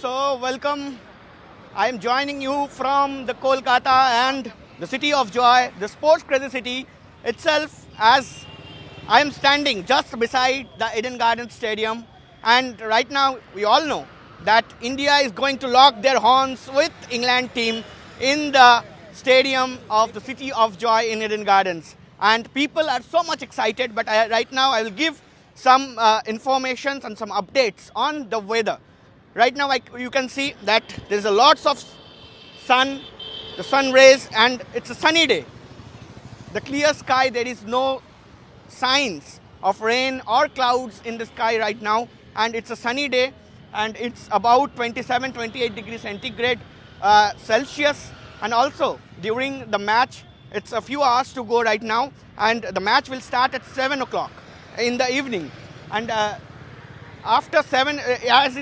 So welcome. I am joining you from the Kolkata and the city of joy, the sports crazy city itself, as I am standing just beside the Eden Gardens Stadium. And right now we all know that India is going to lock their horns with England team in the stadium of the city of joy in Eden Gardens. And people are so much excited, but right now I will give some information and some updates on the weather. Right now, you can see that there's a lots of sun, the sun rays, and it's a sunny day. The clear sky, there is no signs of rain or clouds in the sky right now, and it's a sunny day, and it's about 27-28 degrees centigrade Celsius. And also during the match, it's a few hours to go right now, and the match will start at 7 o'clock in the evening. And after 7, as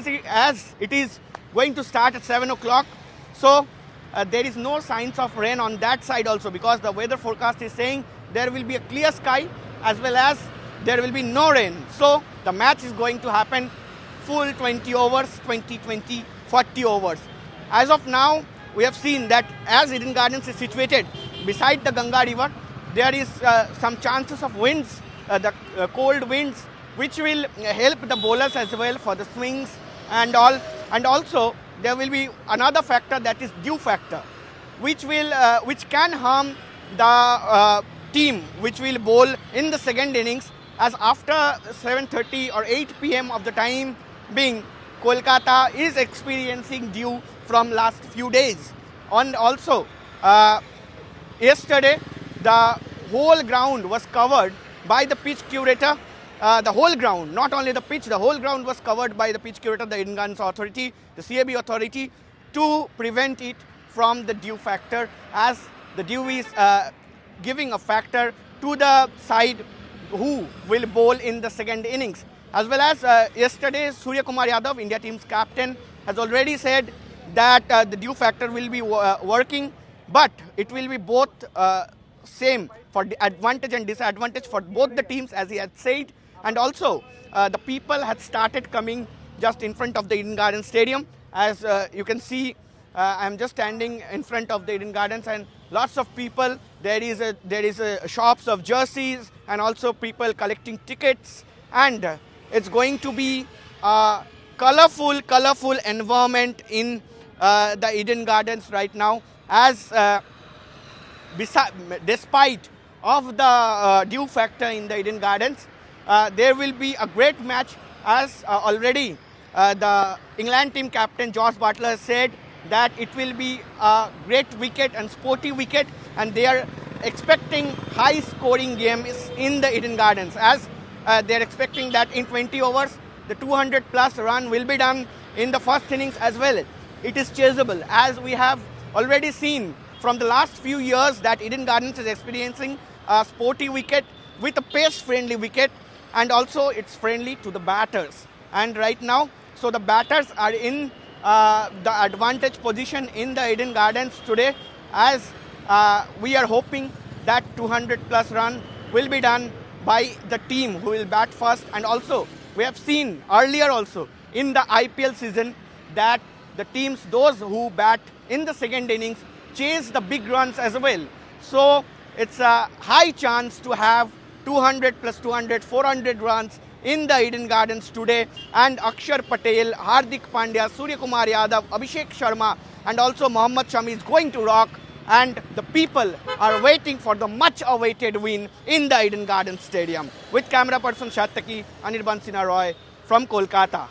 it is going to start at 7 o'clock, so there is no signs of rain on that side also, because the weather forecast is saying there will be a clear sky as well as there will be no rain. So the match is going to happen full 20 overs, 20, 40 overs. As of now, we have seen that as Eden Gardens is situated beside the Ganga river, there is some chances of winds, the cold winds, which will help the bowlers as well for the swings and all. And also there will be another factor, that is dew factor, which can harm the team which will bowl in the second innings, as after 7:30 or 8 p.m. of the time being, Kolkata is experiencing dew from last few days. And also yesterday the whole ground was covered by the pitch curator. The whole ground, not only the pitch, the whole ground was covered by the pitch curator, the Eden Gardens Authority, the CAB Authority, to prevent it from the dew factor, as the dew is giving a factor to the side who will bowl in the second innings. As well as yesterday, Surya Kumar Yadav, India team's captain, has already said that the dew factor will be working, but it will be both same for the advantage and disadvantage for both the teams, as he had said. And also the people had started coming just in front of the Eden Gardens Stadium. As you can see, I'm just standing in front of the Eden Gardens, and lots of people. There is shops of jerseys, and also people collecting tickets, and it's going to be a colorful environment in the Eden Gardens right now, as despite of the dew factor in the Eden Gardens, there will be a great match, as already the England team captain Josh Buttler said that it will be a great wicket and sporty wicket, and they are expecting high scoring games in the Eden Gardens, as they are expecting that in 20 overs the 200 plus run will be done in the first innings as well. It is chaseable, as we have already seen from the last few years that Eden Gardens is experiencing a sporty wicket with a pace friendly wicket, and also it's friendly to the batters. And right now, so the batters are in the advantage position in the Eden Gardens today, as we are hoping that 200 plus run will be done by the team who will bat first. And also we have seen earlier also in the IPL season that the teams, those who bat in the second innings, chase the big runs as well. So it's a high chance to have 200 plus 200, 400 runs in the Eden Gardens today. And Akshar Patel, Hardik Pandya, Surya Kumar Yadav, Abhishek Sharma, and also Mohammad Shami is going to rock, and the people are waiting for the much awaited win in the Eden Gardens Stadium. With camera person Shattaki, Anirban Sinha Roy from Kolkata.